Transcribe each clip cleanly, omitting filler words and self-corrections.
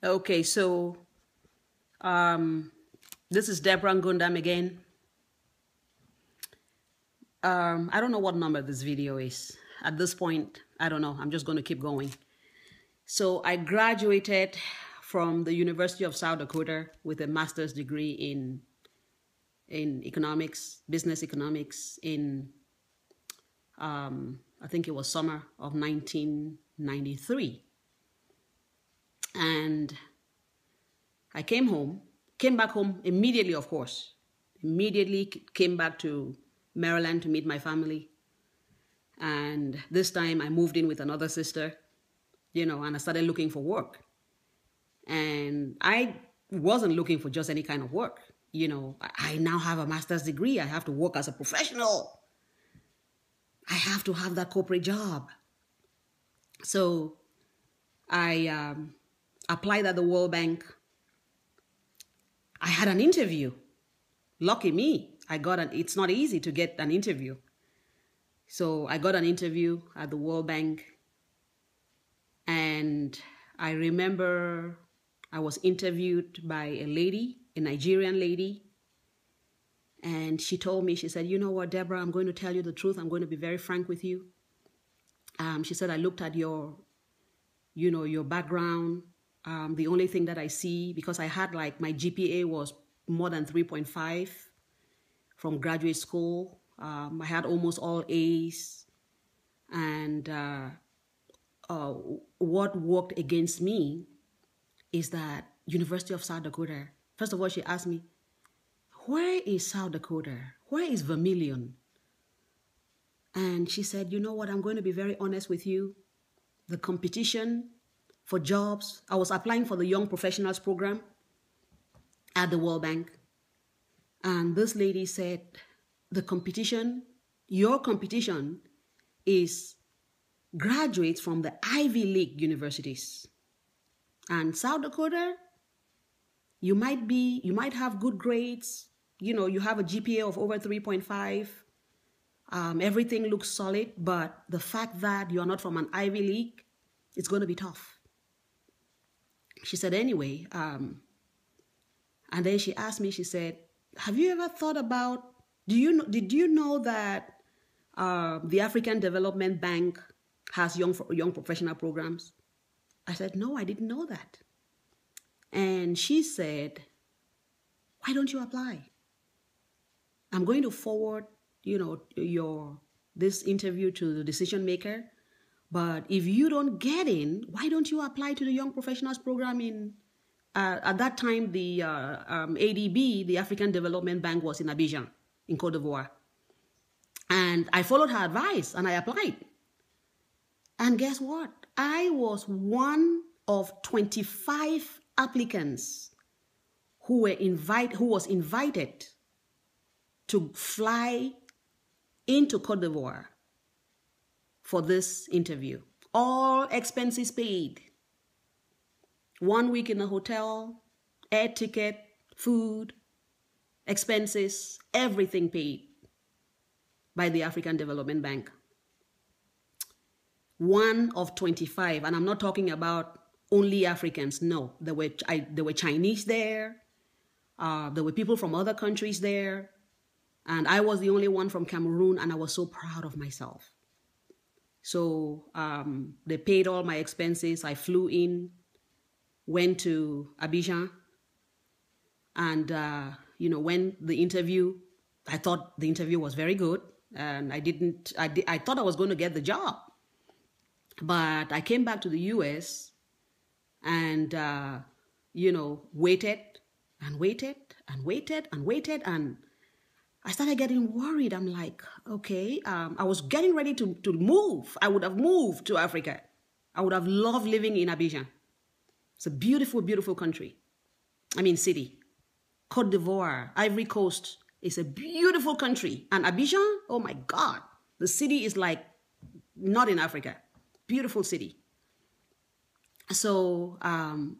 Okay, so um, this is Deborah Ngundam again. I don't know what number this video is. At this point, I don't know. I'm just going to keep going. So I graduated from the University of South Dakota with a master's degree in economics, business economics, in I think it was summer of 1993, and I came back home immediately, of course. Immediately came back to Maryland to meet my family. And this time I moved in with another sister, and I started looking for work. And I wasn't looking for just any kind of work. I now have a master's degree. I have to work as a professional. I have to have that corporate job. So I applied at the World Bank. I had an interview. Lucky me. It's not easy to get an interview. So I got an interview at the World Bank. And I remember I was interviewed by a lady, a Nigerian lady. And she told me, she said, you know what, Deborah, I'm going to tell you the truth. I'm going to be very frank with you. She said, I looked at your background. The only thing that I see, because I had my GPA was more than 3.5 from graduate school. I had almost all A's. And what worked against me is that University of South Dakota, first of all, she asked me, where is South Dakota? Where is Vermilion? And she said, you know what, I'm going to be very honest with you. The competition for jobs, I was applying for the Young Professionals Program at the World Bank. And this lady said, your competition is graduates from the Ivy League universities. And South Dakota, you might have good grades. You have a GPA of over 3.5. Everything looks solid, but the fact that you're not from an Ivy League, it's going to be tough. She said, anyway, and then she asked me, she said, have you ever thought about, did you know that the African Development Bank has young professional programs? I said, no, I didn't know that. And she said, why don't you apply? I'm going to forward, this interview to the decision maker. But if you don't get in, why don't you apply to the Young Professionals Program in, at that time, the ADB, the African Development Bank, was in Abidjan, in Cote d'Ivoire. And I followed her advice and I applied. And guess what? I was one of 25 applicants who was invited to fly into Cote d'Ivoire for this interview. All expenses paid. 1 week in a hotel, air ticket, food, expenses, everything paid by the African Development Bank. One of 25, and I'm not talking about only Africans. No, there were Chinese there. There were people from other countries there. And I was the only one from Cameroon, and I was so proud of myself. So they paid all my expenses. I flew in, went to Abidjan, and when the interview, I thought the interview was very good, and I thought I was going to get the job. But I came back to the US and, waited and waited and waited and waited. And I started getting worried. I'm like, okay, I was getting ready to move. I would have moved to Africa. I would have loved living in Abidjan. It's a beautiful, beautiful country. City. Cote d'Ivoire, Ivory Coast is a beautiful country. And Abidjan, oh my God, the city is like not in Africa. Beautiful city. So,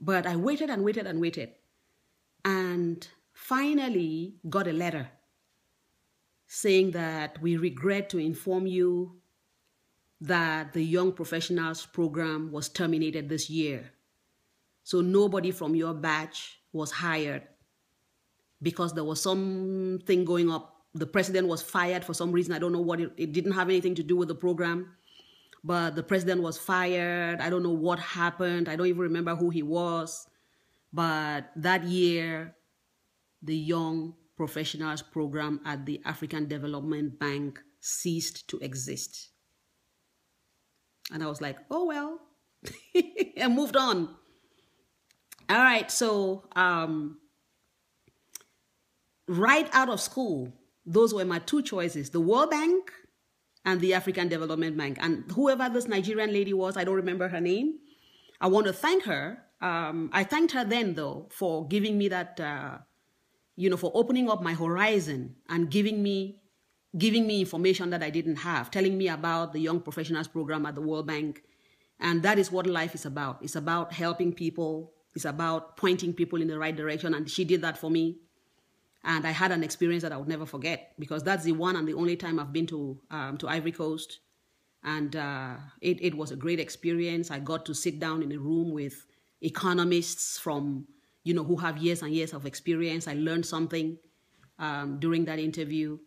but I waited and waited and waited. And finally got a letter saying that we regret to inform you that the Young Professionals Program was terminated this year. So nobody from your batch was hired because there was something going up. The president was fired for some reason. I don't know what. It didn't have anything to do with the program, but the president was fired. I don't know what happened. I don't even remember who he was. But that year, the Young Professionals Program at the African Development Bank ceased to exist. And I was like, oh, well, and moved on. All right, so right out of school, those were my two choices, the World Bank and the African Development Bank. And whoever this Nigerian lady was, I don't remember her name. I want to thank her. I thanked her then, though, for giving me that, for opening up my horizon and giving me information that I didn't have, telling me about the Young Professionals Program at the World Bank. And that is what life is about. It's about helping people. It's about pointing people in the right direction. And she did that for me. And I had an experience that I would never forget, because that's the one and the only time I've been to Ivory Coast. And it was a great experience. I got to sit down in a room with economists from, who have years and years of experience. I learned something during that interview.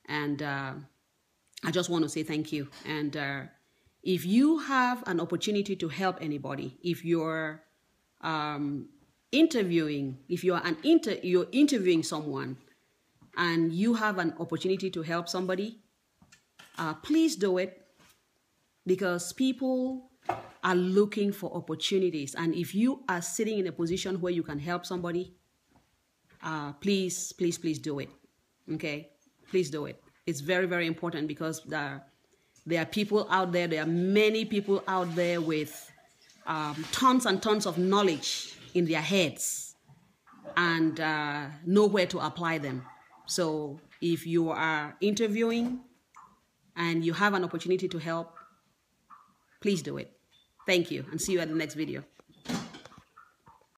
And I just want to say thank you. And if you have an opportunity to help anybody, if you're interviewing, if you're interviewing someone and you have an opportunity to help somebody, please do it, because people are looking for opportunities. And if you are sitting in a position where you can help somebody, please, please, please do it. Okay? Please do it. It's very, very important, because there are people out there, there are many people out there with tons and tons of knowledge in their heads and nowhere to apply them. So if you are interviewing and you have an opportunity to help, please do it. Thank you, and see you at the next video.